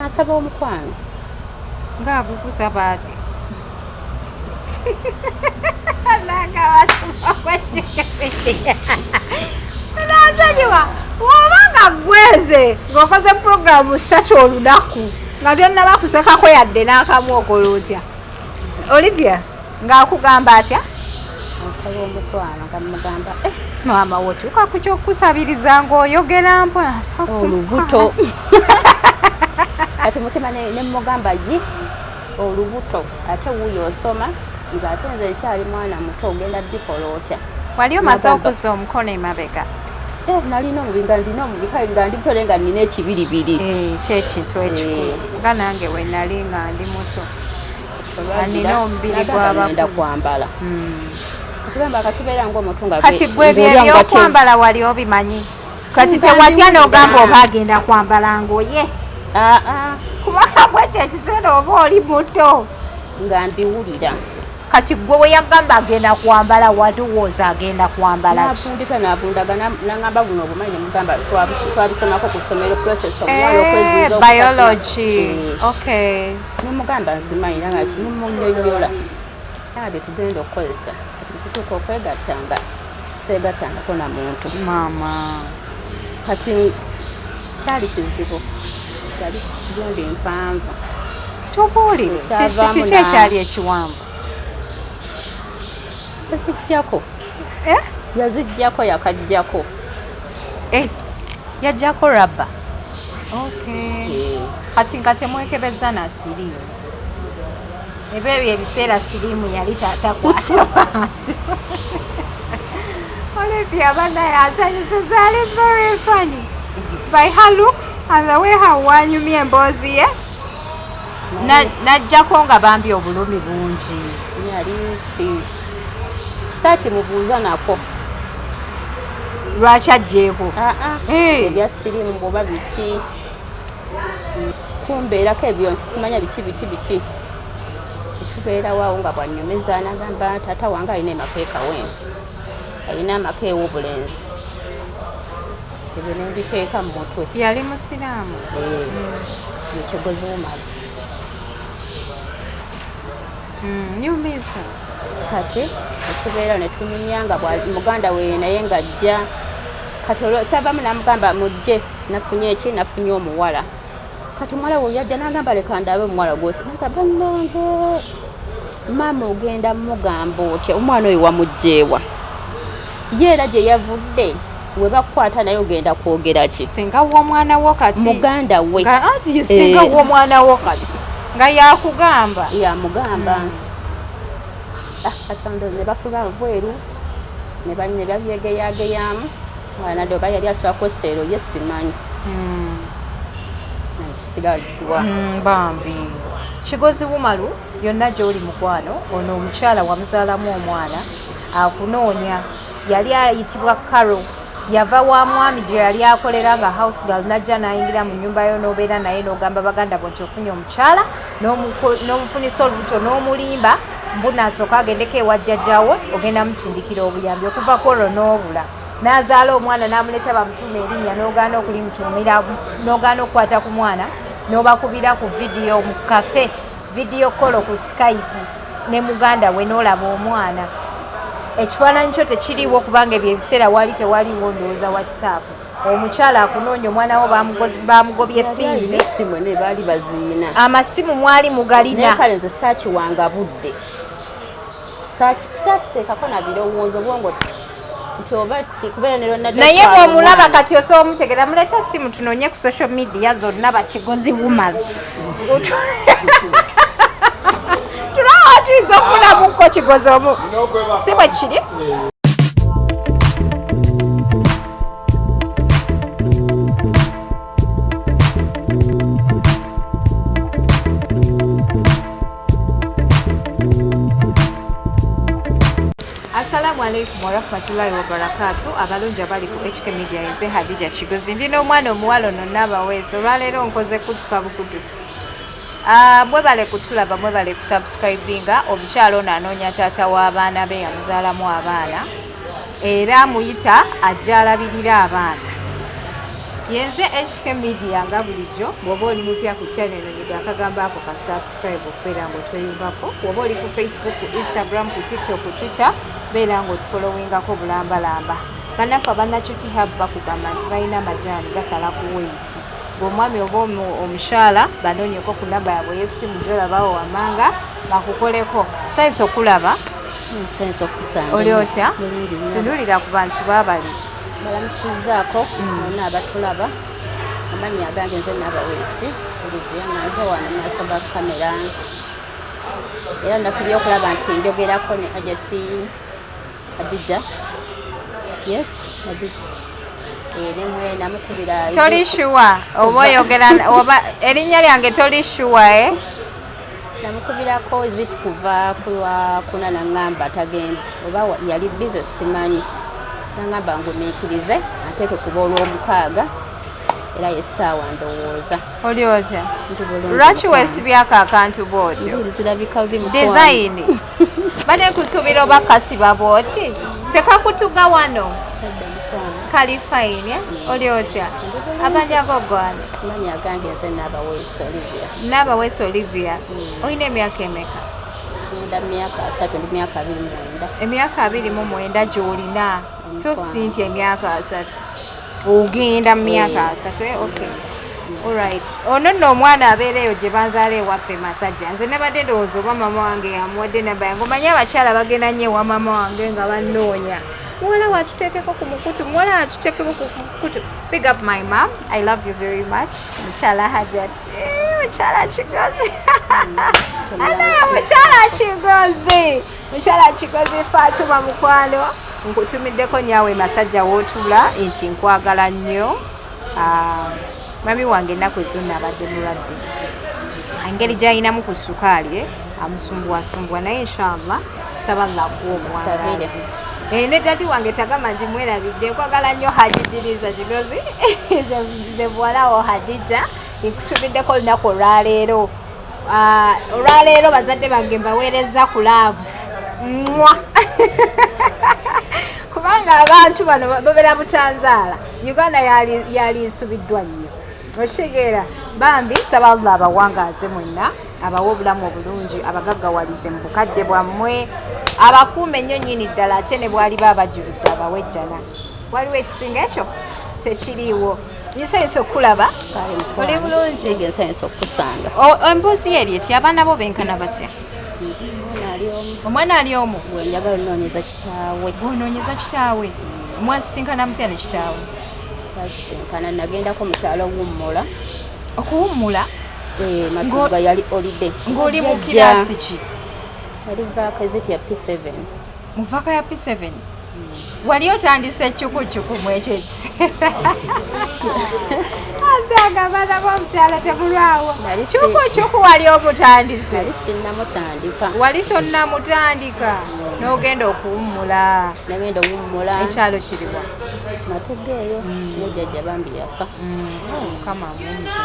asaba omukwano ng'agukusaba ati nasonyiwa wobanga gweze ng'okoze puroguramu 3 olunaku nga tyonna bakusekako yadde n'akamu okola otya Olivia ng'akugamba atya asaba omukwano ngamugamba maama wotuuka ku ky'okusabiriza ng'oyogera mpola olubuto ate mutima ne mugamba ye olubuto ate wuuyo osoma ng'ate nze ekyali mwana muto ogenda bikola otya wali omaze okuzza omukono emabega nalina omubiri ndina omubiri kale nga ndi mutole nga nina ekibiribiri kyekintu ekikulu nga nange we nali nga ndi muto nina omubiri gw'abagenda kwambala kugamba katubeera ng'omutunga kati gwe byebyokwambala wali obimanyi kati tewatya n'ogamba oba agenda kwambala ngoye kubanga bwekyo ekiseera oba oli muto nga mbiwulira kati gwe we yagamba agenda kwambala wadowooza agenda kwambala nabundaga nangamba buno obumanyi nemugamba twabisomako ku ssomero process biology okay nemugamba nzimanyi nanga kimumunnyonnyola nabye tugenda okukozesa tutuuka okwegattanga seegattangako na muntu maama kati kyali kizibu yali gundi mpanvu tubuulire kiki ekyali ekiwanvu yazijjako yazijjako yakajjako yajjako rabba kati nga temwekebeza na siriimu eba ebyo ebiseera siriimu yali takwata bantu Olivia banaye asanyusiza ali very funny by her looks and the way her wanyumya emboozi ye najjako nga bambi obulumi bungi yali saati mubuuza nako lwaki ajjeeko ebya siriimu bwoba biki kumbeerako ebyo nti simanya biki tubeerawaawo nga bwanyumeza nagamba taata wange alina emakeeka wenu alina amakeewa obulenzi ebyo nembiteeka mu mutwe yali musiraamu Kigozi Umar nyumiza kati ekibeera ne tunyumya nga muganda we naye ng'ajja kati kyavamu namugamba mujje nafunye eki nafunye omuwala kati omuwala we yajja nagamba leka ndabe omuwala gwosi naga bannange maama ogenda mugamba otya omwana oyo wamugjeewa ye era gye yavudde we bakukwata naye ogenda kwogera ki singa w'omwana wo kati muganda we anti singa w'omwana wo kati nga yakugamba yamugamba katondo ne bafuba bweru ne babyegeyageyamu wanadde oba yali asula kositeero ye simanyi tusigaddwa bambi Kigozi Umaru yonna gy'oli mukwano ono omukyala wamuzaalamu omwana akunoonya yali ayitibwa Karo yava wa mwami gye yali akolera nga house girl najja nayingira mu nnyumba yo n'obeera naye n'ogamba baganda bo nti ofunye omukyala n'omufunisa olubuto n'omulimba mbunasooka agendeko ewa jjajjawe ogenda musindikira obuyambi okuvako olwo n'obula n'azaala omwana n'amuleta bamutuuma erinnya n'ogaana okulimutuumira n'ogaana okukwata ku mwana n'obakubira ku vidiyo mu kafe vidiyo kolo ku Skype ne muganda we n'olaba omwana ekifaananyi kyo tekiriiwo kubanga ebyo ebiseera wali tewaliwo ndowooza WhatsApp omukyala akunoonya omwana wo bamugobye fiizi baali baziina amasimu mwali mugalina kale nze saaki wanga budde saakiteekako na birowoozo bwongo nti oba kubeera naye bw'omulaba kati osobola omutegera muleta simu tunoonye ku social media zonna bakigozi Umaru tulaba tuyinza ofunamuko kigozi omu si bwe kiri Assalamu alaikum warahmatullahi wabarakatuh. Abalungi abali ku HK Media yenze Hadija Kigozi. Ndina omwana omuwala ono n'abaweesi. Olwaleero nkoze kutuka bukutusi. Mwebale kutulaba, mwebale kusubscribinga. Omukyala ono anoonya taata w'abaana be yamuzaalamu abaana. Era amuyita ajja alabirira abaana. yenze HK Media nga bulijjo bw'oba oli mupya ku channel nyiga akagamba ako ka subscribe okubeera ng'otweyungako bw'oba oli ku Facebook, Instagram, ku TikTok, ku Twitter beera ng'otufollowingako bulambalamba bannaffe abannakyuti hub bakugamba nti balina amajaani gasala ku weiti bw'omwami oba omukyala banoonyeko ku namba yaabwe y'essimu gyolabawo wammanga bakukoleko sayinza okulaba sayinza okusanga oli otya tunuulira ku bantu baabali balamusizaako bonna abatulaba amannya agange nze Nabaweesi Olivia nga nze wano maaso ga kamera era nafubye okulaba nti njogerako ne ajati Adija yes Adija nemwe namukubira toli shuwa oba oyogera oba erinnya lyange toli shuwa namukubirako ziti kuva kulwa kunana ngamba tagenda oba yali bize simanyi nangamba ngumiikirize ateeke kuba olw'omukaaga era yessaawa ndowooza oli otya lwaki weesibyako akantu bw'otyo zirabika dizayini banekusuubira oba kasiba bw'oti tekakutuga wano kali fayini oli otya amanyago gwana amanya agange nze Nabaweesi Olivia Olivia olina emyaka emeka nda myaka 3 ndi myaka 29 emyaka 29 gy'olina so si nti emyaka 3 ogenda mu myaka 3 okay alright ono nno omwana abeera eyo gye banzaala ewaffe Masajja nze nabadde ndowooza oba mama wange yamuwadde namba yange omanyi abakyala bagenda nnyo ewa mama wange nga bannoonya muwala watuteekeko ku mukutu muwala watuteekeko ku mukutu big up my mom I love you very much mukyala Hajati mukyala Kigozi mukyala Kigozi Fatuma mukwano nkutumiddeko nyawe Masajja wootula nti nkwagala nnyo mami wange ennaku zonna abadde mulwadde engeri gy'alinamu ku sukaali amusumbuwasumbuwa naye inshallah saba nnakuwa omuwangazi ne dadi wange tagama nti mwerabidde nkwagala nnyo hajidiriza Kigozi ze bwalawo Hadija nkutumiddeko olunaku olwaleero bazadde bange mbaweereza ku laavu kubanga abantu bano babeera butanzaala Uganda yali nsubiddwa nnyo oshegera bambi nsaba Allah abawangaaze mwenna abawa obulamu obulungi abagaggawalize mu bukadde bwammwe abakuuma ennyo nnyini ddala ate ne bwali baabajjuludde abawejjana waliwo ekisinga ekyo tekiriiwo nsanyusa okulaba oli bulungi nsanyusa okusanga embuuzi eri eti abaana bo benkana batya omwana ali omu njagala onoonyeza kitaawe onoonyeza kitaawe mwasisinkana mutya ne kitaawe twasisinkana nagendako mukyalo wummula okuwummula matuga yali olidde ng'oli mu kiraasi ki yali vaaka eziti ya P7 mu vaaka ya P7 wali otandise ecukucuku mwekyo ekiseera aga abaana b'omukyala temulwawo cukucuku wali obutandise yali sinnamutandika wali tonnamutandika n'ogenda okuwummula nagenda owummula ekyalo kiriwa matuga eyo nejjajja bambi yafa mukama munzi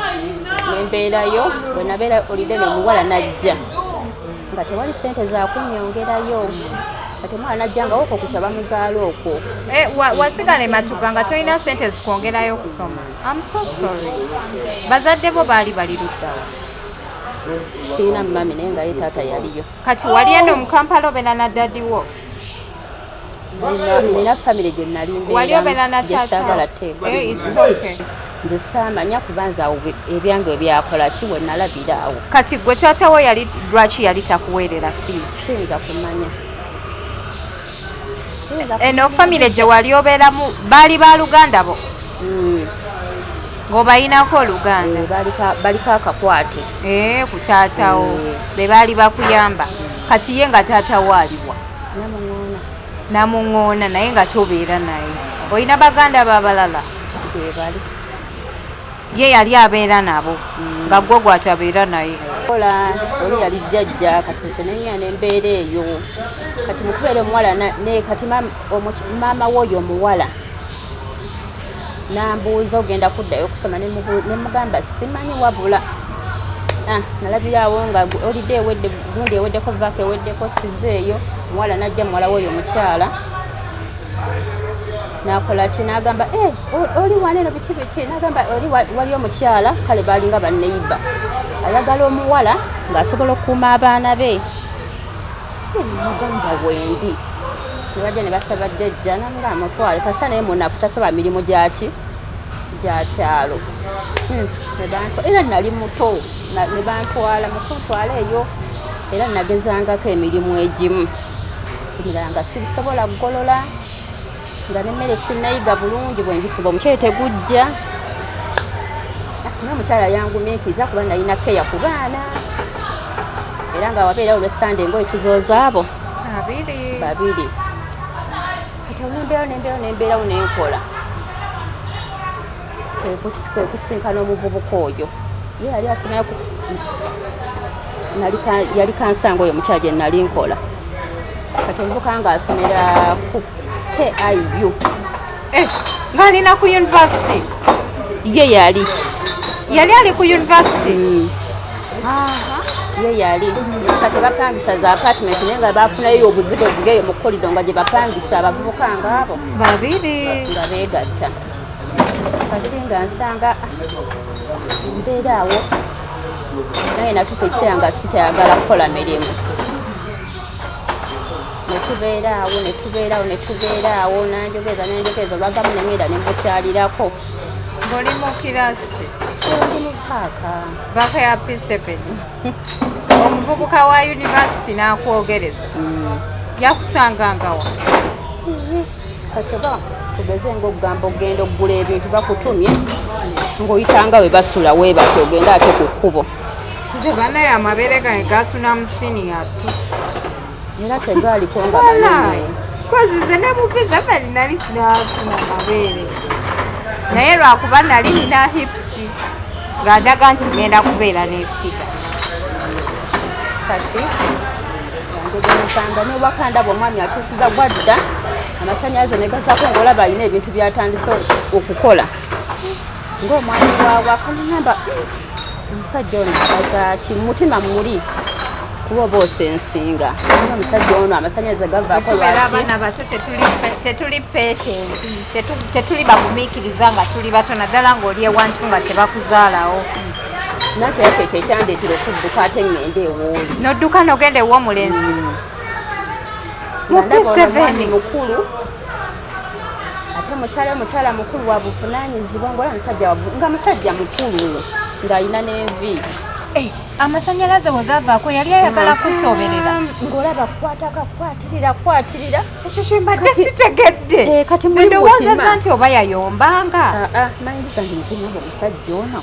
nembeerayo bwe nabeera olidde nomuwala najja nga tewali sente zakunyongerayo kati omwana najjanga woko kukya bamuzaala okwo wasigala ematuga nga tolina sente zikwongerayo okusoma I'm so sorry bazadde bo baali bali luddawa siina mami naye nga ye taata yaliyo kati wali eno mu Kampala obeera na dadiwo nina famire gye nalimbe wali obeera na taata nze saamanya kubanza awo ebyange ebyakola ki we nalabira awo kati gwe taatawo yali lwaki yali takuweerera fees siyinza kumanya eno famire gye wali obeeramu baali ba luganda bo ng'obayinako oluganda baliko akakwate ku taatawo be baali bakuyamba kati ye nga taatawo aliwa namuŋoona naye nga tobeera naye olina baganda babalala bali ye yali abeera nabo nga gwe gwatabeera naye oli yali jjajja kati nze nenyana embeera eyo kati mukubeera omuwala kati maama w'oyo omuwala nambuuza ogenda kuddayo okusoma nemugamba simanyi wabula nalabiraawo nga olidde ewedde gundi eweddeko vaaka eweddeko sizeeyo omuwala najja muwala w'oyo omukyala nakola ki n'agamba oli wano eno biki n'agamba oli wali omukyala kale balinga banneiba ayagala omuwala ng'asobola okukuuma abaana be mugamba bwendi nebajja ne basaba jjajja namula amutwale tasa naye munafu tasoba mirimu gyaki gya kyalo era nali muto ne bantwala mukuntwala eyo era nagezangako emirimu egimu emirala nga sibisobola kugolola nga nemmere sinnayiga bulungi bwe ngifuba omukyere tegujja naye omukyala yangumiikiriza kuba nalina keya ku baana era nga wabeerawo olw'essande engoye tuzoozaabo babiri kati nembeerawo nenkola kwekusinkana omuvubuka oyo ye yali asomayo yali kansango oyo mukyala gye nali nkola kati omuvubuka nga asomera ku KIU ng'alina ku university ye yali ali ku university ye yali kati bapangisa za apartment naye nga bafunayo obuzigozigeyo mu kolido nga gye bapangisa abavubuka ngaabo babiri nga beegatta kati nga nsanga mbeeraawo naye natuuka ekiseera nga sitayagala kukola mirimu netubeeraawo nanjogeza olwagamu nengenda nemukyalirako ng'oli mu kirasi ki ndi mu vaaka ya P7 omuvubuka wa university n'akwogereza yakusangangawa kati oba tugeze ng'okugamba okugenda okugula ebintu bakutumye ng'oyitanga we basula weebati ogenda ate ku kkubo nze banaye amabeere gange gasuna mu siniyattu era tegaaliko nga manene kozize ne mupiza bali nali sinafuna mabeere naye lwakuba nali nina hipsi nga ndaga nti ngenda kubeera nefiga kati yangegenesanga newaka ndaba omwami atuusiza gwadda amasanyalaze negazaako ngaolaba alina ebintu byatandise okukola ng'omwami waawaka nengamba omusajja ono abaza ki mutima muli kuba oba osensinga omusajja ono amasanyalaze gavaako abaana bato tetuli patient tetuli bagumiikiriza nga tuli bato naddala ng'oli ewantu nga tebakuzaalawo nakyo yakyo ekyo ekyandeetera okudduka ate ngende ewooli nodduka nogenda ew'omulenzi mu P7 mukulu ate mukyala mukulu wa buvunaanyizibwa nga musajja mukulu ng'alina n'envi amasanyalaze we gavaako yali ayagala kusoberera ng'olaba kwatirira ekyo kyembadde sitegedde nze ndowoozaza nti oba yayombanga mayinza ndi nzinaba omusajja ono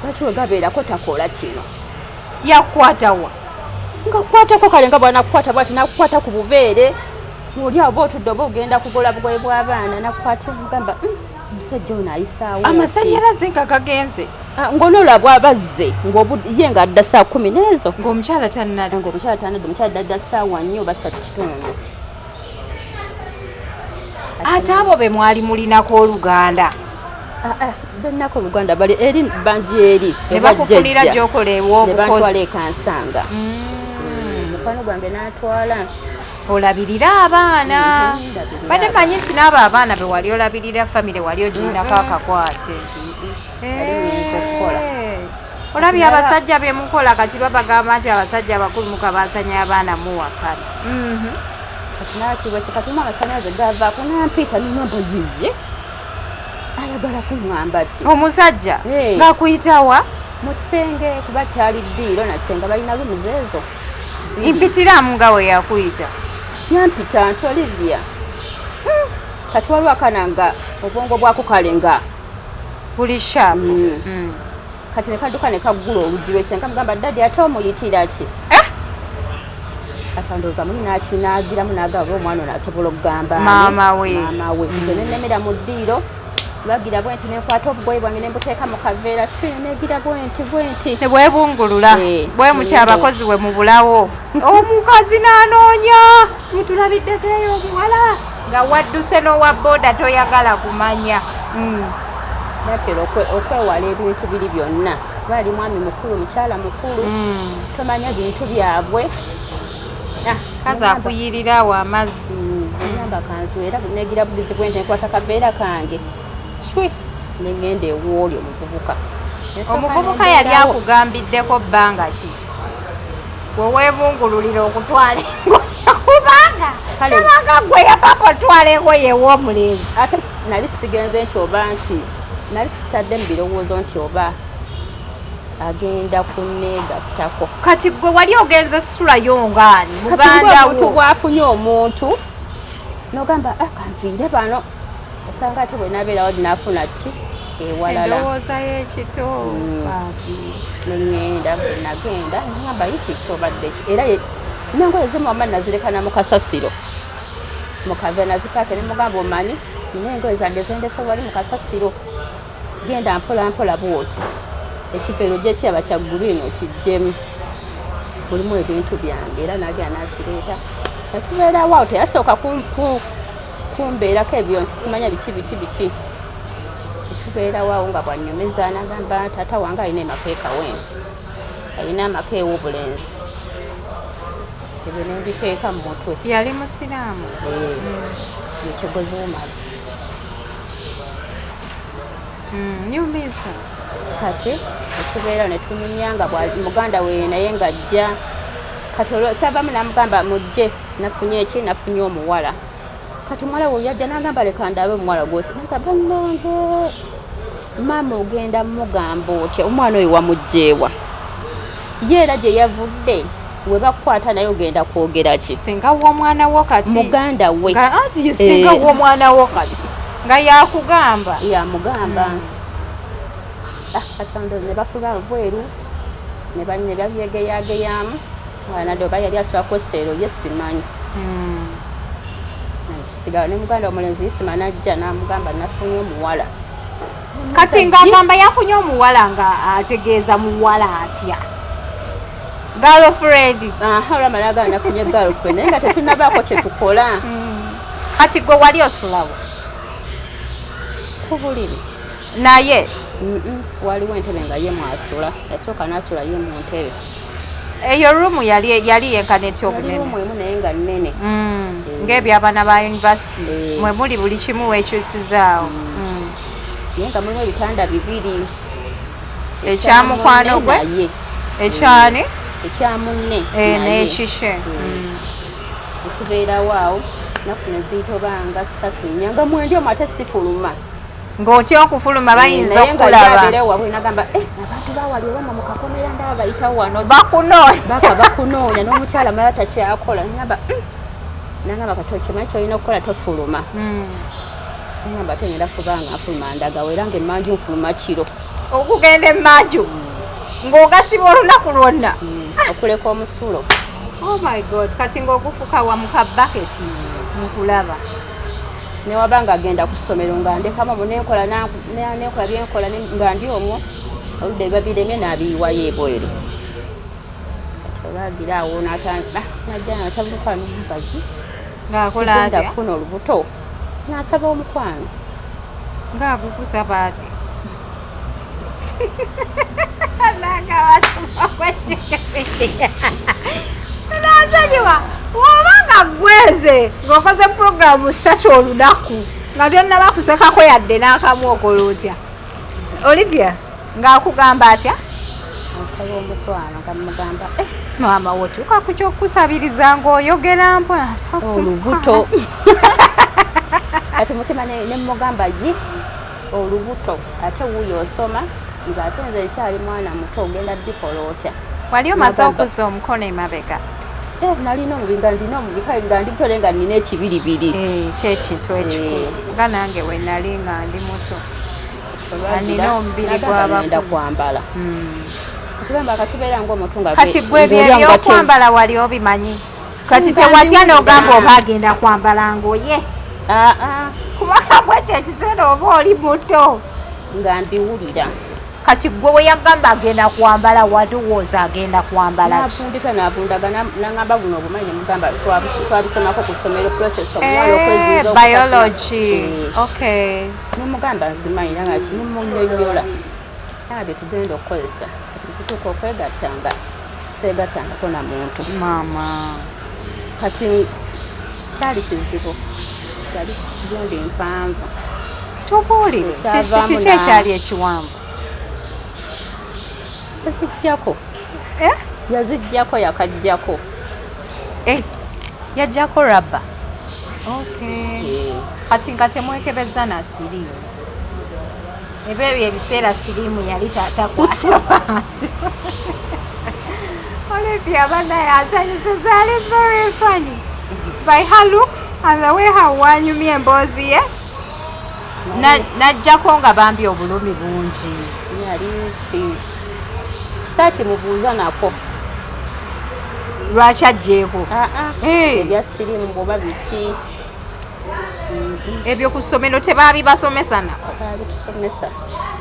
lwaki we gabeerako takola kino yakukwatawa nga kukwatako kale nga bwanakukwata bwati nakukwata ku bubeere oli oba otudde oba ogenda kugola bugoye bw'abaana nakukwata mugamba omusajja ono ayisaawo amasanyalaze nga gagenze ng'onoola bw'abazze ye nga adda saa 10 n'ezo ng'omukyala tannadda omukyala dadda ssaawa 4 oba 3 kitundu ate abo be mwali mulinako oluganda benako oluganda bali eri banji eri ne bakufunira gy'okola ew'obukozi ekansanga mukwano gwange n'atwala olabirira abaana badde manyi nti n'abo abaana be wali olabirira famire wali ogirinako akakwate olabye abasajja be mukola kati babagamba nti abasajja abakulu mukabasanya abaana muwakana kati nakibwe kikatuma amasanyalaze gavaako nampita ninamba yiye ayagala kuŋŋamba ki omusajja ng'akuyitawa mu kisenge kuba kyali ddiiro nakisenga balina rumuzi ezo mpitiramu nga we yakuyita yampita nti Olivia kati waliwo akana nga obwongo bwako kale nga buli shapu kati ne kadduka ne kaggula oluggi lwesenga mugamba ddadi ate omuyitira ki kati ndowooza muli nakinagiramu n'agaba omwana ono asobola okugamba maama we nze nennemera mu ddiiro bagira bwenti nenkwata obugoye bwange nembuteeka mu kaveera tuyo negira bwenti nebwebungulula bwe muti abakozi we mubulawo omukazi n'anoonya netulabiddekeyo omuwala nga wadduse n'owa booda toyagala kumanya natera okwewala ebintu biri byonna bali mwami mukulu mukyala mukulu tomanya bintu byabwe kazi akuyirira awo amazzi nagamba kanzu era negira bugizi bwente nkwata kaveera kange shwi nengenda ewooli omuvubuka. Omuvubuka yali akugambiddeko bbanga ki weweebungululira okutwala kubanga kabanga gwe yapapa otwala engoye ew'omulenzi. Ate nali sigenze nti oba nti nali sitadde mu birowoozo nti oba agenda kunneegattako. Kati gwe wali ogenze sulayo ngaani muganda wo bwafunye omuntu n'ogamba kanviire bano osanga ate bwe nabeerawo nafuna ki ewalala endowooza y'ekito. nengenda nagenda nagamba iki kyobadde ki era nengoye zimu wama nazireka mu kasasiro mu kave nazipaake ne mugamba omanyi nina engoye zange zendese wali mu kasasiro genda mpola mpola bwoti ekifeero gye kyaba kya green okijjemu mulimu ebintu byange era nagenda nazireeta atubeerawo awo teyasooka kumbeerako ebyo nti simanya biki tubeerawo awo nga bwanyumiza nagamba taata wange alina emakeeka wenu alina amakeewa obulenzi ebyo nembiteeka mu mutwe. Yali musiraamu? Kigozi Umar. Nyumiza kati ekibeera ne tunyumya nga muganda we naye ng'ajja kati kyavamu namugamba mujje nafunye omuwala kati omuwala we yajja nagamba leka ndabe omuwala gwosi naga bannange maama ogenda mugamba otya omwana oyo wamugjeewa ye era gye yavudde we bakukwata naye ogenda kwogera ki singa w'omwana wo kati muganda we anti singa w'omwana wo kati nga yakugamba yamugamba katonda ne bafuba bweru ne babyegeyageyamu nade oba yali asula kositeero ye simanyi tusigala ne muganda omulenzi yisima najja namugamba nafunye omuwala kati ng'agamba yafunye omuwala nga ategeeza muwala atya girlfriend olwamala agamba nafunye girlfriend naye nga tetunabaako kyetukola. Kati gwe wali osulawo ku buliri naye waliwo entebe nga ye mwasula yasooka nasula ye mu ntebe eyo ruumu yali yenkaneti obunene emu naye nga nnene ng'ebyabaana ba university mwe muli buli kimu weekyusizaawo naye nga mulimu ebitanda bibiri ekyamukwano gwe ekyani ekyamunne n'ekishe okubeerawo awo naku neziyita obanga 3 nyanga mwendi omu ate sifuluma ng'otya okufuluma bayinza okulaba nagamba abantu bawali obama mukakomera ndaba bayitawo wano bakunoonya n'omukyala mala takyakola nagamba katokimanyi kyolina okukola tofuluma nagamba ate ngenda fubanga afuluma ndagawo era nga emmanju nfuluma kiro okugenda emmanju ng'ogasiba olunaku lwonna okuleka omusulo. Oh my god kati ng'ogufuka wa mu kabaketi mukulaba newaba nga agenda ku ssomero nga ndekamu omu nenkola byenkola nga ndi omwo oludde biba biremye n'abiyiwayo ebweru olwagira awo najja nasabuka n'omukazi ng'akola atya ndafuna olubuto n'asaba omukwano ng'agukusaba ati nasonyiwa oba nga gweze ng'okoze puroguramu 3 olunaku nga tyonna bakusekako yadde n'akamu okola otya Olivia ng'akugamba atya asaba omukwano kamugamba maama wotuuka ku ky'okusabiriza ng'oyogera mpola olubuto ati mutima nemugamba ye olubuto ate wuuyo osoma ng'ate nze ekyali mwana muto ogenda bikola otya wali omaze okuzza omukono emabega nalina omubi nga ndina omubi kale nga ndi butole nga nina ekibiribiri kyekintu ekikulu nga nange we nali nga ndi muto nina omubiri gw'abagenda kwambala kugamba katubeera ng'omuntu nga kati gwe ebyokwambala wali obimanyi kati tewatya n'ogamba oba agenda kwambala ngoye kubanga bwekyo ekiseera oba oli muto nga mbiwulira kati gwe we yagamba agenda kwambala wadowooza agenda kwambala napundika nabundaga nangamba buno obumanyi nemugamba twabisomako ku ssomero process omwana okweziza biology okay nemugamba nzimanyira nga kimumunnyonnyola nabye tugenda okukozesa tutuuka okwegattanga seegattangako na muntu maama kati kyali kizibu yali gundi mpanvu. Tubuulire kiki ekyali ekiwanvu? Yaziggyako. Yaziggyako yakaggyako. Yajjako rabba. Kati nga temwekebeza na siriimu. Ebyo ebiseera siriimu yali taatakwata bantu. Olivia banaye asanyusiza ali very funny by her looks and the way her wanyumya emboozi ye. Najjako nga bambi obulumi bungi. Yali saati mubuuza nako. Lwaki ajjeeko? Ebya siriimu bwoba biki? Ebyo ku ssomero tebaabibasomesa nako. Baabitusomesa.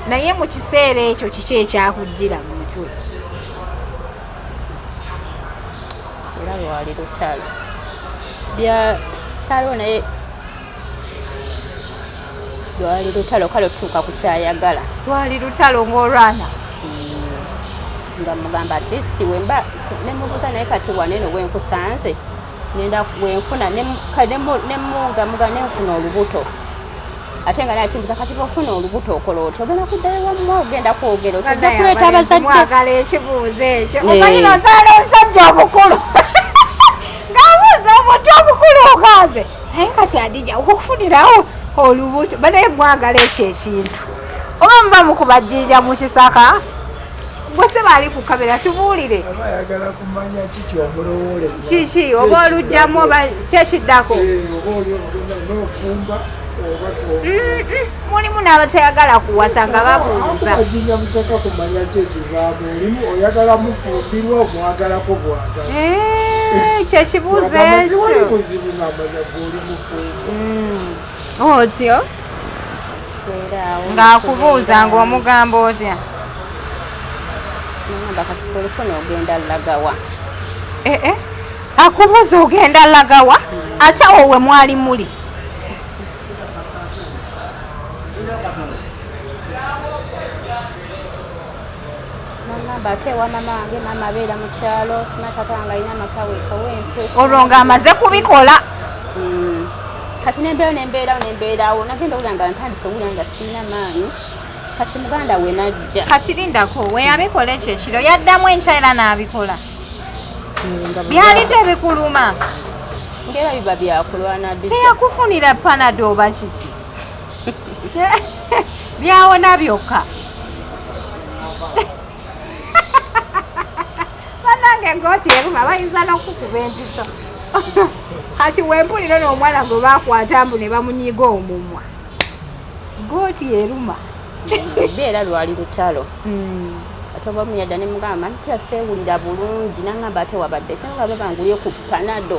Naye mu kiseera ekyo kiki ekyakuddira mu mutwe? Era lwali lutalo. Kyaliwo naye lwali lutalo kale otuuka ku kyayagala. Lwali lutalo ng'olwana? Nga mugamba at least wemba ne mubuuza naye kati waneno wenkusanze nenda wenfuna nemunga nenfuna olubuto ate nga nakimbuza kati bwofuna olubuto okola otyo ogenda kuddayo wammwe ogenda kwogera otya kuleeta abazadde mwagala ekibuuzo ekyo omanyi nozaala omusajja omukulu ng'abuuza omuntu omukulu okanze naye kati adija okufunirawo olubuto banaye mwagala ekyo ekintu oba muba mukubajjirira mu kisaka bwese baali ku kamera tubuulire abayagala kumanya kiki omulowole kiki oba olugjamu oba kyekiddako n'ofumba mulimu n'abatayagala kuwasa nga babuuza ajinya musaka kumanya kyekivaamu olimu oyagala mufumbirwa omwagalako bwagala kyekibuuzo ekyo kuzibu namanya gwoli mufumba otyo ng'akubuuza ng'omugamba otya olufuna ogenda lagawa. Akubuuza ogenda lagawa ate awo we mwali muli. Nagamba ate ewa mama wange mama abeera mu kyalo sina tata wange alina amaka wempwe. Olwo ng'amaze kubikola. Kati nembeerawo nagenda owulira nga ntandise owulira nga sirina maanyi. Kati muganda we najja. Kati lindako we yabikola ekyo ekiro yaddamu enkya era n'abikola. Byali tebikuluma. Ngera biba byakulwana ddi. Teyakufunira panado oba kiki. Byawona byokka. Banange ngoti eruma bayinza n'okukuba empiso. Kati wempulira n'omwana gwe baakwata mbu ne bamunyiga omumwa. Goti eruma. Era lwali lutalo. Ate oba omuyadda ne mugamba nti yaseewulira bulungi nangamba ate wabadde kyanga bebangulye ku panado.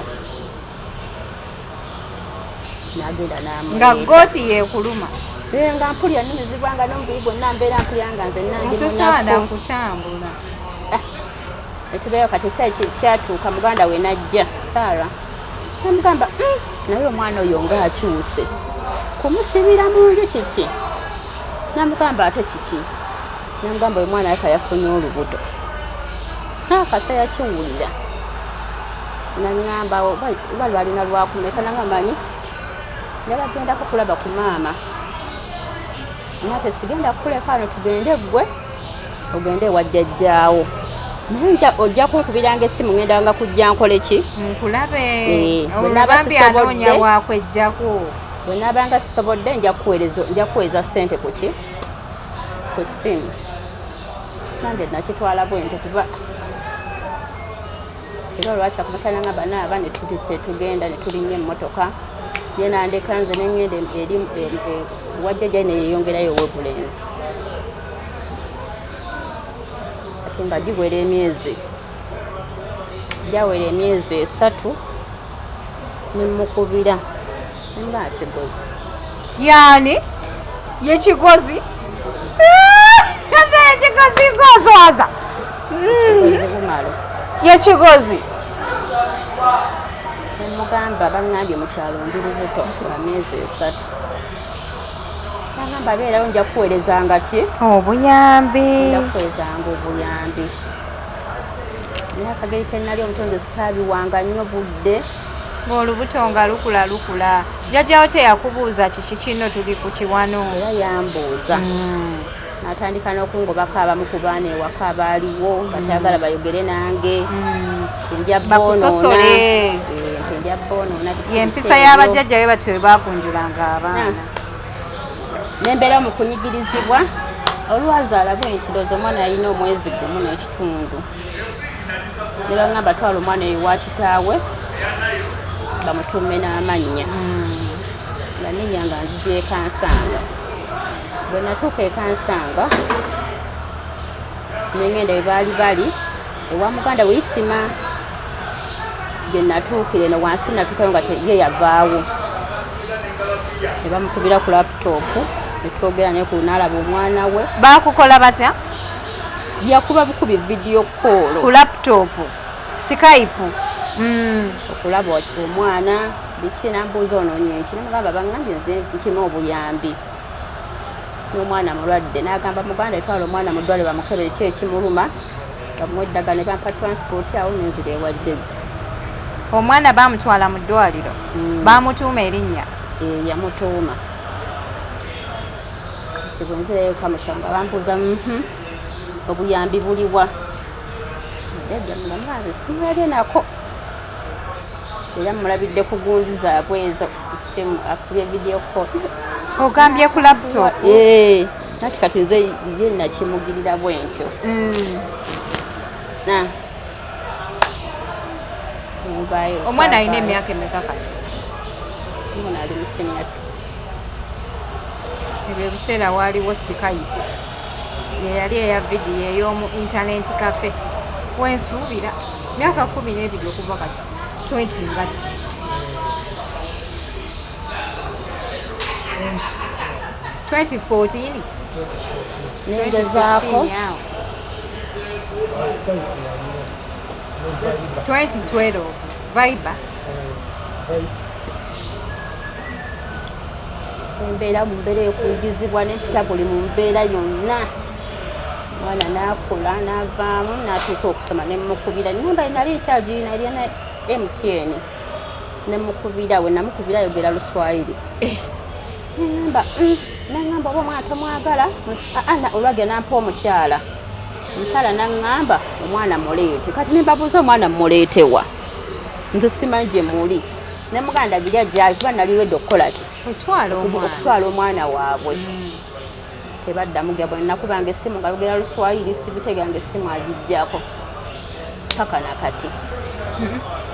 Nagenda n'amu. Nga goti yeekuluma. Nga mpulya nnumizibwa nga n'omubiri gwonna mbeera mpulya nga nze nange munafu. Kutambula. Etubeeyo kati kyatuuka muganda we najja Saara. Namugamba naye omwana oyo ng'akyuse. Kumusibira mu nju kiki? Namugamba ate kiki? Namugamba oyo mwana yaka yafunye olubuto. Nakasa yakiwulira. Nangamba oba lwalina lwakumeka nangamanyi. Yabagendako kulaba ku maama. Nate sigenda kukuleka wano tugende ggwe ogende ewa jjajjaawo. Naye ojja kunkubiranga essimu ngenda nga kujja nkole ki? Nkulabe. Olabambi anoonya wakwejjako. Bwe nabanga sisobodde nja kuweereza ssente ku ki? Ku ssimu. Nange nakitwala bwente kuba era olwakya kumusana nga banaaba ne tugenda ne tulinnya emmotoka ye nandeka nze nengenda eri wajjajja ne yeeyongerayo ow'obulenzi. Ate nga giwera emyezi gyawera emyezi 3 nemukubira nga Kigozi. Yani ye Kigozi? Kata ye Kigozi ng'oswaza. Kigozi Umar. Ye Kigozi. Nemugamba bangambye mu kyalo ndi lubuto lwa myezi 3. Nagamba beerawo nja kuweerezanga ki? Obuyambi. Nja kuweerezanga obuyambi. Naye akageri ke nali omutonzi saabiwanga nnyo budde ng'olubuto nga lukula jjajjawo teyakubuuza kiki kino tuli ku kiwano era yambuuza n'atandika n'okungobako abamu ku baana ewaka abaaliwo nga tayagala bayogere nange njja boonoona yempisa y'abajjajja be batyo bwe bakunjulanga abaana nembeera mu kunyigirizibwa olwazaala bwe nti ndowooza omwana yalina omwezi gumu n'ekitundu ne bagamba twala omwana eyo wa kitaawe bamutuume n'amannya nga nenya nga nzija ekansanga bwe natuuka ekansanga nengenda we baali bali ewa muganda weisima gye natuukire no wansi natuukayo nga ye yavaawo ne bamukubira ku laputopu netwogera naye naalaba omwana we baakukola batya yakuba bukubi vidiyo koolo ku laputopu skype okulaba omwana biki nambuuza onoonya eki namugamba baŋŋambye nze nkima obuyambi n'omwana mulwadde n'agamba muganda etwala omwana mu ddwaliro bamukebere ki ekimuluma bamuwa eddagala ne bampa transport awo nenzira ewadde omwana baamutwala mu ddwaliro baamutuuma erinnya yamutuuma kibwenzirayo kamukyanga bambuuza obuyambi buliwa ejjamugambaze simulabye nako era mulabidde ku gundi zaabwe ezo akubye vidiyo kopi ogambye ku laptop nati kati nze ye nakimugirira bwentyo omwana alina emyaka emeka kati omwana ali musenyatu ebyo ebiseera waaliwo sikayipo yeyali eya vidiyo ey'omu internet cafe wensuubira myaka 12 okuva kati 20 ngatti 2014 nengezaako 2012 Viber embeera mu mbeera ekuyigizibwa nempita buli mu mbeera yonna omwana n'akula n'avaamu n'atuuka okusoma nemukubira nyumba nali nkyagirina eryana MTN nemukubira we namukubira ayogera luswayiri naŋŋamba oba omwana tomwagala olwagya nampa omukyala naŋŋamba omwana muleete kati nembabuuza omwana muleetewa nze simanyi gye muli nemuganda girya gyali kuba naliwedde okukola ki okutwala omwana waabwe tebaddamu gyabwe nakubanga essimu nga lugera luswayiri sibiteganga essimu agijjako paka nakati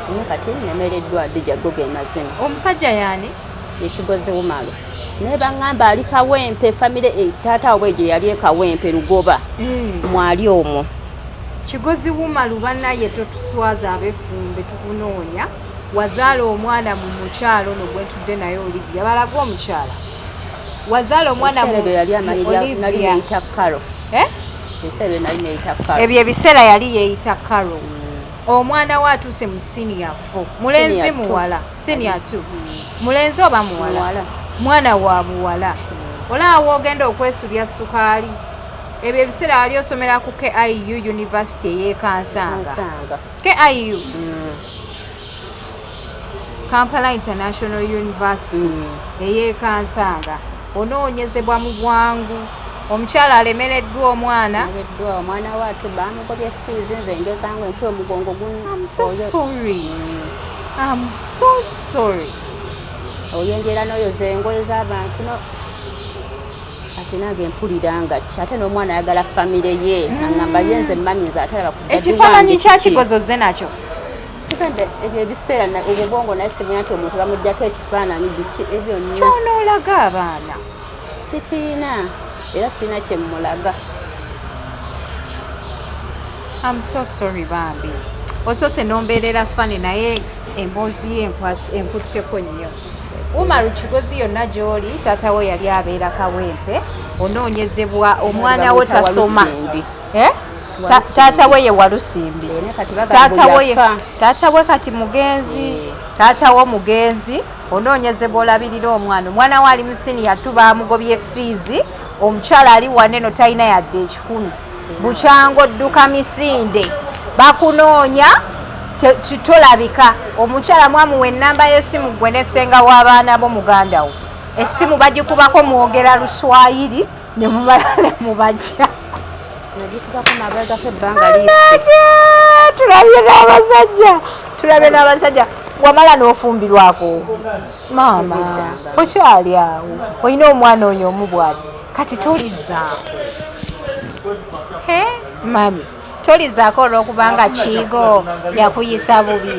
naye kati nemereddwa dija goge mazima omusajja yaani Kigozi Umar naye baŋŋamba ali Kawempe famire taata we gye yali Kawempe Lugoba mwali omwo Kigozi Umar bannaye totuswaza abefumbe tukunoonya wazaala omwana mu mukyalo no gwentudde naye Olivia balaga omukyala wazaala omwana mu Olivia ebyo ebiseera yali yeeyita Karo omwana we atuuse mu senior 4 mulenzi muwala senior 2 mulenzi oba muwala mwana wa buwala olaawo ogenda okwesulya sukaali ebyo ebiseera wali osomera ku KIU University ey'Ekansanga KIU Kampala International University ey'Ekansanga onoonyezebwa mu bwangu omukyala alemereddwa omwana waatu bamugobye fiizi nze ngezangu empya omugongo I'm so sorry oyenjera n'oyoza engoye z'abantu ate nange mpuliranga ki ate n'omwana ayagala famire ye aŋŋamba yenze mami nze atalaba ekifaananyi kya Kigozi ozze nakyo ebyo ebiseera obubongo naye simuya nti omuntu bamuggyako ekifaananyi biki ebyonna kyonoolaga abaana sikiina era sirina kyemmulaga I'm so sorry bambi osoose nombeerera fani naye emboozi ye enkutteko nnyo Umar Kigozi yonna gy'oli taata we yali abeera Kawempe onoonyezebwa omwana we tasoma taata we ye Walusimbi taata we kati mugenzi taata wo mugenzi onoonyezebwa olabirira omwana we ali mu senior 2 baamugobye fiizi omukyala ali waneno talina yadde ekikumi bukyango dduka misinde bakunoonya tolabika omukyala mwamuwa ennamba y'essimu gwe nesenga w'abaana bo muganda wo essimu bagikubako mwogera luswayiri ne mumala ne mubajja tulabye n'abasajja wamala n'ofumbirwako maama okyali awo olina omwana oyo omu bw'ati kati tolizaako mami tolizaako olw'okubanga kigo yakuyisa bubi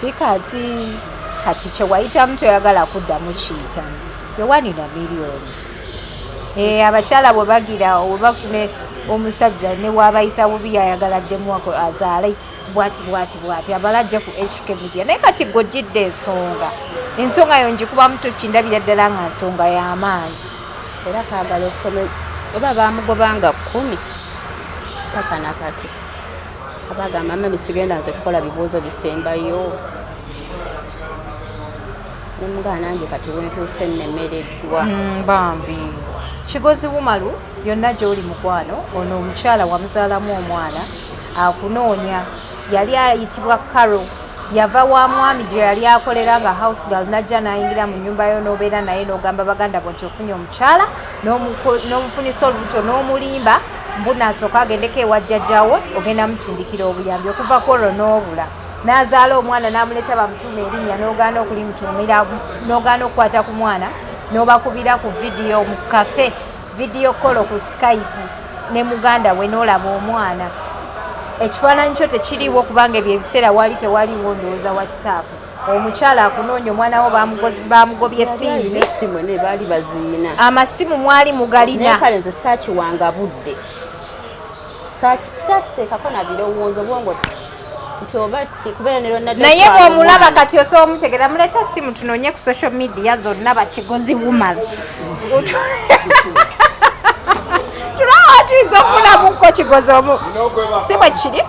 sikati kati kyewayitamu toyagala kuddamu kiyitamu yowanira miliyoni abakyala bwe bagira we bafune omusajja ne wabayisa bubi yayagala ddemu azaale bwati abalajja ku HK Media naye kati gojjidde ensonga yo njikuba muto kindabira ddala nga nsonga y'amaanyi era kaagala osome oba bamugobanga 10 paka nakati abagamba mami sigenda nze kukola bibuuzo bisembayo nemugana nange kati wentuuse nnemereddwa bambi Kigozi Umaru yonna gy'oli mukwano ono omukyala wamuzaalamu omwana akunoonya yali ayitibwa Karo yava wa mwami gye yali akolera nga house girl najja n'ayingira mu nnyumba yo n'obeera naye n'ogamba baganda bo nti ofunye omukyala n'omufunisa olubuto n'omulimba mbunasooka agendeko ewa jjajjawe ogenda musindikira obuyambi okuva kwolwo n'obula n'azaala omwana n'amuleeta bamutuuma erinnya n'ogaana okulimutuumira n'ogaana okukwata ku mwana n'obakubira ku vidiyo mu kafe vidiyo kolo ku Skype ne muganda we n'olaba omwana ekifaananyi kyo tekiriiwo kubanga ebyo ebiseera wali tewaliwo ndowooza WhatsApp omukyala akunoonya omwana wo bamugobye fiizi amasimu mwali mugalina kale nze saakiwanga budde saakiteekako na birowoozo bwongo naye bw'omulaba kati osobola omutegera muleeta simu tunoonye ku social media zonna bakigozi Umaru tulawa tuyinza ofunamuko kigozi omu si bwe kiri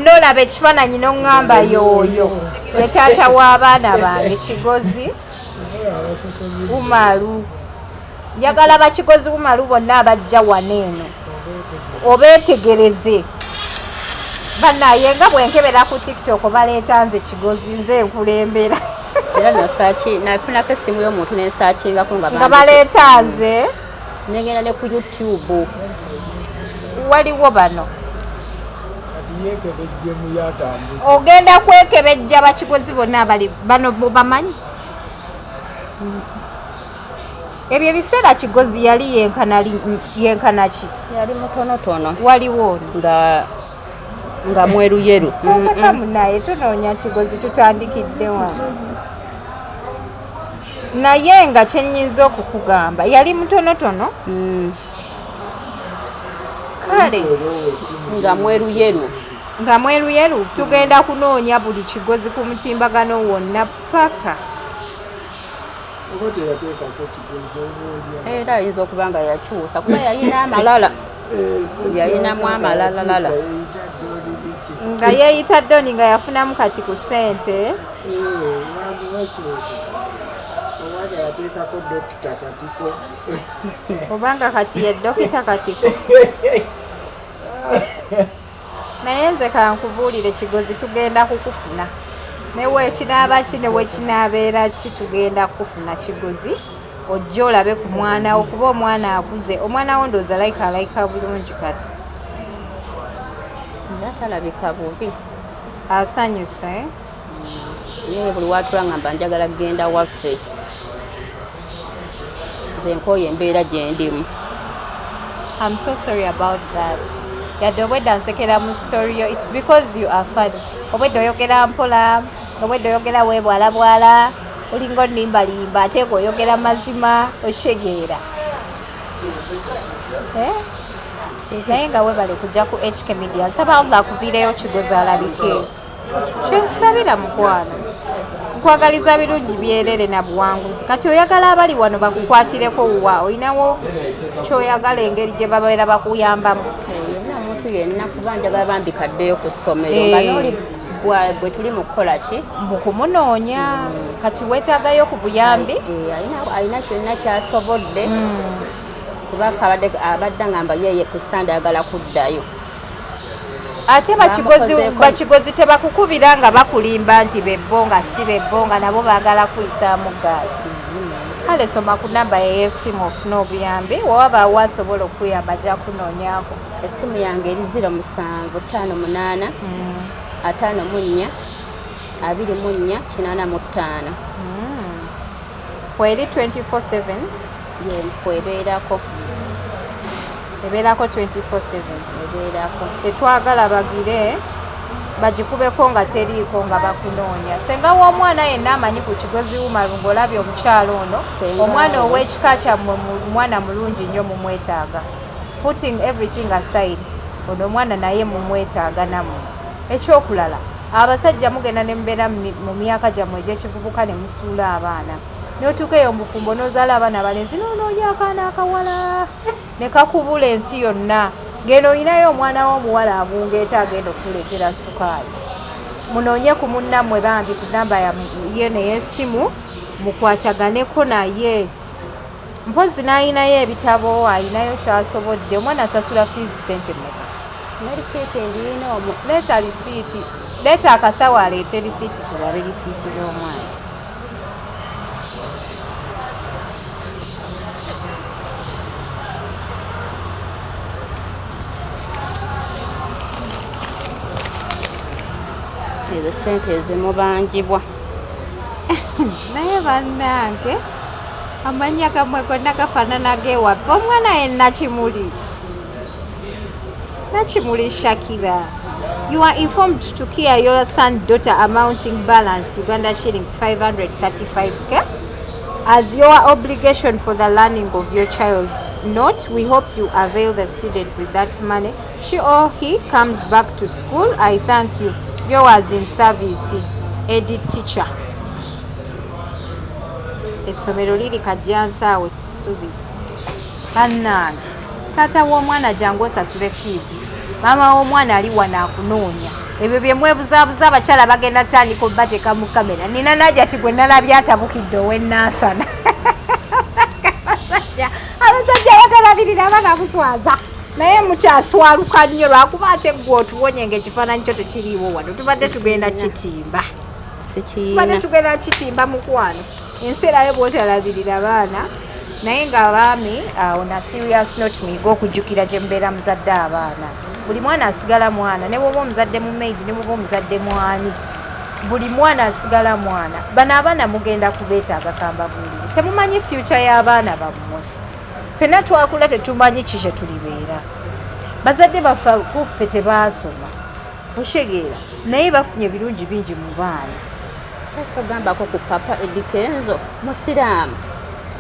n'olaba ekifaananyi n'oŋŋamba y'oyo ye taata w'abaana bange Kigozi Umaru njagala bakigozi Umaru bonna abajja wano eno obeetegereze bannaye nga bwenkebera ku TikTok baleeta nze Kigozi nze nkulembera era nafunako essimu y'omuntu nensaakingako nga baleeta nze negenda ne ku YouTube waliwo bano ogenda kwekebejja bakigozi bonna abali bano bamanyi ebyo ebiseera Kigozi yali yenkana ki yali mutonotono waliwo nga mweruyeru naye tunoonya Kigozi tutandikidde wano naye nga kyenyinza okukugamba yali mutonotono kale nga mweruyeru tugenda kunoonya buli Kigozi ku mutimbagano wonna paka era ayinza okuba nga yakyusa kuba yalina amalala yalinamu amalalalala nga yeeyita Doni nga yafunamu kati ku ssente obanga kati ye dokita katiko naye nze kankubuulire Kigozi tugenda kukufuna newe kinaaba ki newe kinaabeera ki tugenda kufuna Kigozi ojja olabe ku mwana wo kuba omwana akuze omwana wo ndooza alayika bulungi kati atalabika bubi asanyuse naye buli watula ngamba njagala kgenda waffe nze nkooye embeera gye ndimu I'm so sorry about that yadde obwedda nsekera mu story yo it's because you are funny obwedda oyogera mpola obwedda oyogera weebwalabwala olinga onimbalimba ate oyogera mazima oshegeera naye nga webale kujja ku HK Media nsaba Allah akuviireyo Kigozi alabike kyenkusabira mukwano nkwagaliza birungi byerere na buwanguzi kati oyagala abali wano bakukwatireko wa olinawo kyoyagala engeri gye babeera bakuyambamu omuntu yenna kuba njagala bambikaddeyo ku ssomero nga n'oli bwabwe tuli mu kukola ki mu kumunoonya kati weetaagayo ku buyambi alina kyonna kyasobodde kuba abadde ngamba yeye ku Sande ayagala kuddayo ate bakigozi tebakukubira nga bakulimba nti bebbo nga si bebbo nga nabo baagala kuyisaamu gaali kale soma ku namba y'essimu ofune obuyambi wewabaawo asobola okuyamba ajja kunoonyaako essimu yange eri 0758 54 24 85 kweri 24/7 kwebeerako ebeerako 24/7 ebeerako tetwagala bagire bagikubeko nga teriiko nga bakunoonya senga w'omwana yenna amanyi ku Kigozi Umaru ng'olabye omukyalo ono omwana ow'ekika kyammwe mwana mulungi nnyo mumwetaaga putting everything aside ono omwana naye mumwetaaga nammwe ekyokulala abasajja mugenda ne mubeera mu myaka gyammwe egy'ekivubuka ne musuula abaana n'otuuka eyo mubufumbo n'ozaala abaana balenzi n'onoonya akaana akawala ne kakubula ensi yonna ngeno oyinayo omwana w'omuwala abungeeta agenda okuleetera sukaali munoonye ku munnammwe bambi ku namba ye ney'essimu mukwataganeko naye mpozi n'ayinayo ebitabo ayinayo kyasobodde omwana asasula fiizi sente mmeka nerisiiti endiina omwo leeta lisiiti leeta akasawo aleete lisiiti tulabe lisiiti y'omwana ezo sente ezimubangibwa naye bannange amannya gammwe gonna gafaanana g'ewaffe omwana ye Nakimuli Shakira. You are informed to clear your son's daughter amounting balance Uganda shillings 535k as your obligation for the learning of your child. Note, we hope you avail the student with that money. She or he comes back to school. I thank you. Yours in service, Edit teacher. Essomero liri Kajjansaawo Kisubi. Bannange, taata w'omwana jangu osasule fiizi. Maama w'omwana ali wano akunoonya. Ebyo bye mwebuzaabuza abakyala bagenda tandika obbateeka mu kamera. Nina Najati gwe nalabye atabukidde ow'ennaasana. Abasajja batalabirira abaana buswaza. Naye mukyaswaluka nnyo lwakuba ate gwe otuwonye ng'ekifaananyi kyo tekiriiwo wano. Tubadde tugenda kitimba. Tubadde tugenda kitimba mukwano. Ensi erayo bw'otalabirira abaana. Naye ng'abaami on a serious note muyiga okujjukira gye mubeera muzadde abaana. Buli mwana asigala mwana. Ne bw'oba omuzadde mu maidi ne bw'oba omuzadde mwani. Buli mwana asigala mwana. Bano abaana mugenda kubeetaaga kamba buliri. Temumanyi future y'abaana bammwe. Ffenna twakula tetumanyi ki kye tulibeera. Bazadde baffe kuffe tebaasoma. Oshegeera. Naye bafunye ebirungi bingi mu baana. Kagambako ku Papa Edikenzo musiraamu.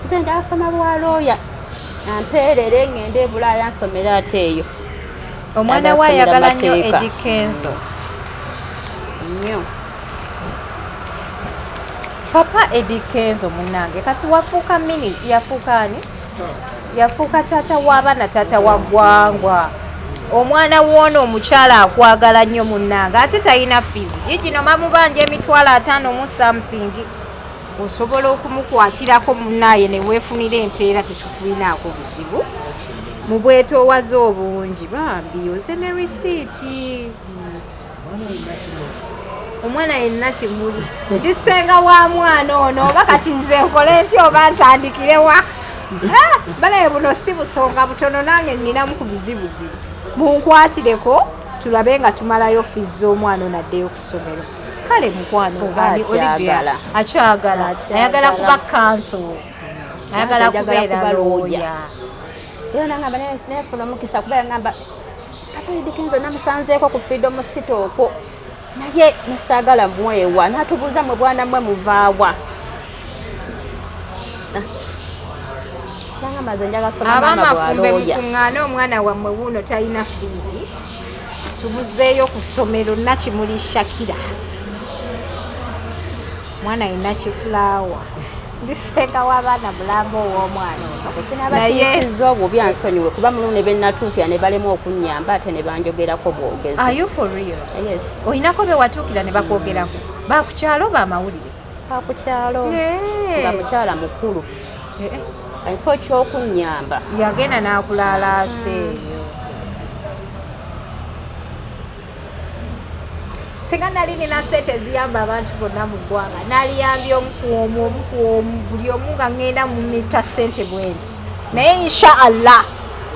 Nze ndasoma bwa looya. Ampeerere ngende Bulaaya nsomera ate eyo. Omwana we ayagala nnyo Edikenzo. Nnyo. Papa Edikenzo munnange kati wafuuka mini yafuuka ani? Yafuuka taata w'abaana taata wa ggwangwa. Omwana w'ono omukyala akwagala nnyo munnange ate talina fiizi. Gigino bamubanja $50 mu something. Osobola okumukwatirako munnaye ne weefunira empeera tetukulinaako buzibu. Mu bwetoowaze obungi bambi oze ne risiiti. Omwana yenna Kimuli. Ndisenga wa mwana ono oba kati nze nkole nti oba ntandikirewa. Balaye buno si busonga butono nange nninamu ku bizibuzi. Munkwatireko tulabe nga tumalayo fiizi z'omwana ono addeyo ku ssomero. Kale mukwano ani Olivia akyagala ayagala kuba kanso. Ayagala kubeera looya. Yo nangamba nefuna omukisa kuba ngamba Papa Edikenzo namusanzeeko ku freedom sitooko. Naye nasaagala mwewa n'atubuuza mwe bwana mmwe muvaawa. Abamafumbe mukuŋŋaane omwana wammwe wuuno talina fiizi. Tumuzeeyo ku ssomero Nakimuli Shakira. Mwana ye Nakifulaawa. ndisenga w'abaana mulambo ow'omwana ono naye obwo byansonyiwe kuba mulungu ne bennatuukira ne balema okunnyamba ate ne banjogerako bwogezi. Are you for real? Yes. Olinako be watuukira ne bakwogerako bakukyalo bamawulire bakukyalo nga mukyala mukulu ekifo ky'okunnyamba yagenda n'akulaalaasa eyo. Singa nali nina sente eziyamba abantu bonna mu ggwanga naliyambye omukuomu buli omu nga ŋŋenda mu mita ssente bwenti naye inshaallah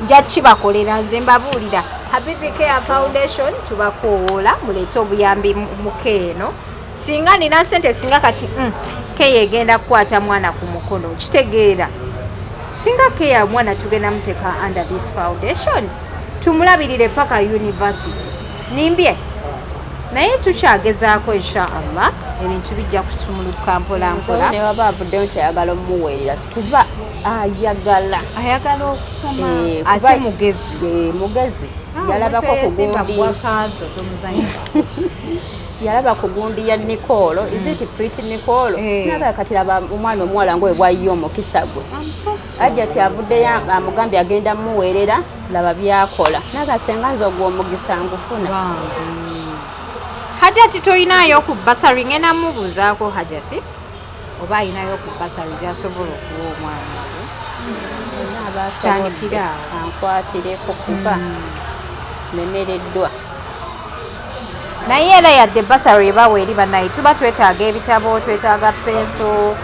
nja kibakolera nze mbabuulira Habibi Care Foundation tubakoowoola muleete obuyambi muke eno singa nina sente singa kati Keya egenda kukwata mwana ku mukono kitegeera singa Keya mwana tugenda muteeka under this foundation tumulabirire paka university nimbye naye tukyagezaako inshaallah ebintu bijja kusumuluka mpola mpola. Ne waba avuddeyo nti ayagala omuweerera kuba ayagala okusoma ate mugezi yalabako yalaba ku gundi ya Nicole is it pretty Nicole naga kati laba omwana omuwala ngowe bwayiyo omukisa gwe ajja ti avuddeyo amugambye agenda muweerera laba byakola naga senga nze ogwo omugisa ngufuna. Hajati toyinayo ku basari ngena mubuzaako Hajati oba ayinayo ku basari gyasobola okuwa omwana kitandikira ankwatireko kuba nemereddwa naye era yadde basari ebawa eri bannaye tuba twetaaga ebitabo twetaaga penso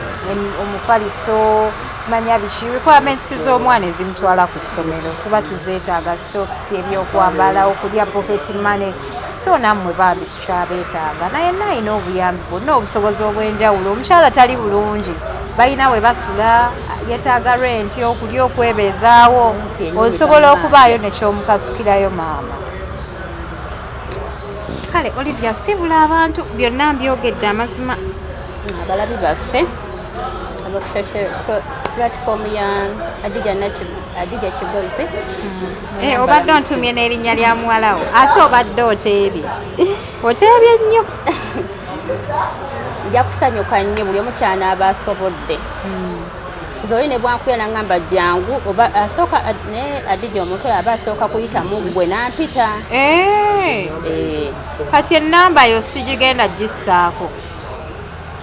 omufaliso simanya biki requirements z'omwana ezimutwala ku ssomero tuba tuzeetaaga stocks ebyokwambala okulya pocket money so nammwe bambi tukyabeetaaga naye nayina obuyambi bwonna obusobozi obw'enjawulo omukyala tali bulungi balina we basula yetaaga renti okulya okwebeezaawo osobola okubaayo nekyomukasukirayo maama. Kale Olivia sibula abantu byonna mbyogedde amazima abalabi baffe abakushashe platform ya Adija Kigozi obadde ontumye n'erinnya lya muwalawo ate obadde oteebye nnyo nja kusanyuka nnyo buli omu kyanaaba asobodde zoli ne bwankuya nangamba jangu oba asooka ne Adija omutwe aba asooka kuyita mu ggwe nampita kati ennamba yo sigigenda gissaako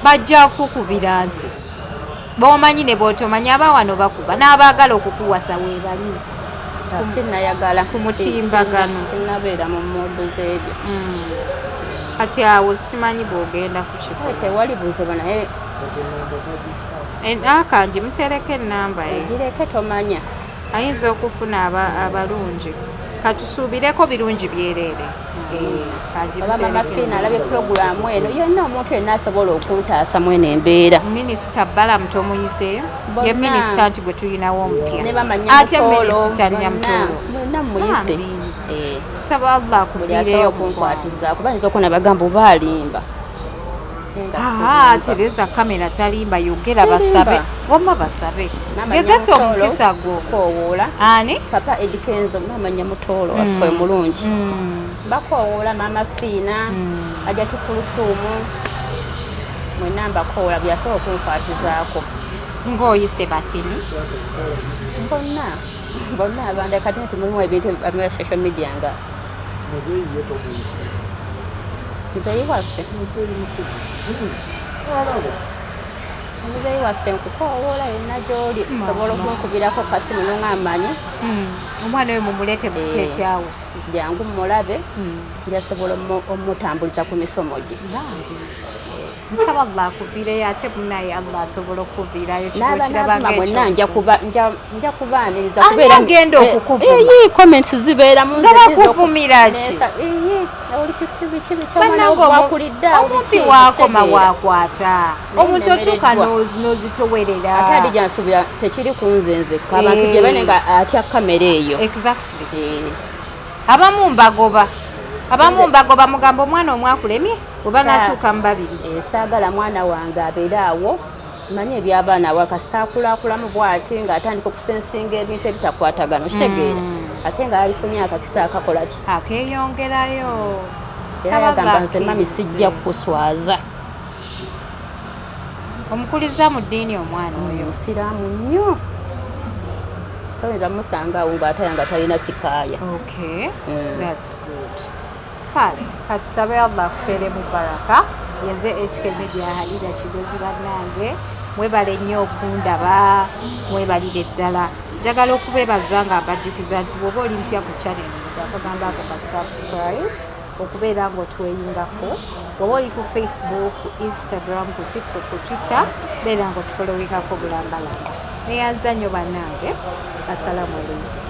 bajja kukubira nti b'omanyi ne bw'otomanyi abawano bakuba n'abaagala okukuwasa weebali sinnayagala ku mutimbagano sinnabeera mu mmodu z'ebyo kati awo simanyi bw'ogenda ku kiko tewali buzibu naye akanji mutereko ennamba gireke tomanya ayinza okufuna abalungi katusuubireko birungi byereere abamamafiina alabe puroguramu eno yonna omuntu yenna asobola okuntaasa mweno embeera. Minisita Balamu tomuyiseeyo ye minisita nti gwe tulinawo omupya ate minisita Nyamutolo mwenna muyise tusaba Allah akuviireyo okunkwatiza kuba nyiza okubona bagamba oba alimba Tereza kamera talimba yogera basabe wamma basabe gezesa omukisa gwo koowoola ani papa Edikenzo mama Nyamutolo waffe mulungi bakoowoola mama Fiina ajja tukulusuumu mwenna mbakoola byasobola okunkwatizaako ng'oyise batini bonna abanda kati nti mulimu ebintu abya social media nga muzeeyi waffe omuzeeyi waffe nkukoowoola yonna gy'oli osobola okunkubirako kasimu noŋŋamanyi omwana oyo mumuleete mu state house jangu mulabe njasobola omutambuliza ku misomo gye nsaba Allah akuviireyo ate munaye Allah asobola okuviirayo kiraba mwenna nja kubaaniriza kubeera agenda okukuvuma comments zibeera mu nga bakuvumira ki oli kisibi kibi ky'omwana wakulidde omupi waakoma waakwata omuntu otuuka n'ozitowerera ate Adija nsuubira tekiri ku nze nzekka abantu gye bane nga atya kamera eyo exactly abamu mbagoba mugamba omwana omwakulemye oba natuuka mu babiri saagala mwana wange abeere awo manye ebyabaana awakasaakulakulamu bw'ati ng'atandika okusensinga ebintu ebitakwatagano kitegeera ate nga alifunye akakisa akakola ki akeeyongerayo era yagamba nze mami sijja kukuswaza omukuliza mu ddiini omwana oyo musiraamu nnyo toyinza musangawo ng'atayanga talina kikaaya. Okay, that's good. Kale katusabe Allah akuteere mu baraka yeze HK Media Halida Kigozi bannange mwebale nnyo okundaba mwebalire ddala njagala okubeebaza nga mbajjukiza nti bw'oba oli mpya ku channel akagamba ako ka subscribe okubeera ng'otweyungako bw'oba oli ku Facebook, ku Instagram, ku TikTok, ku Twitter beera ng'otufolowingako bulambalamba neyanza nnyo bannange assalamu alaikum.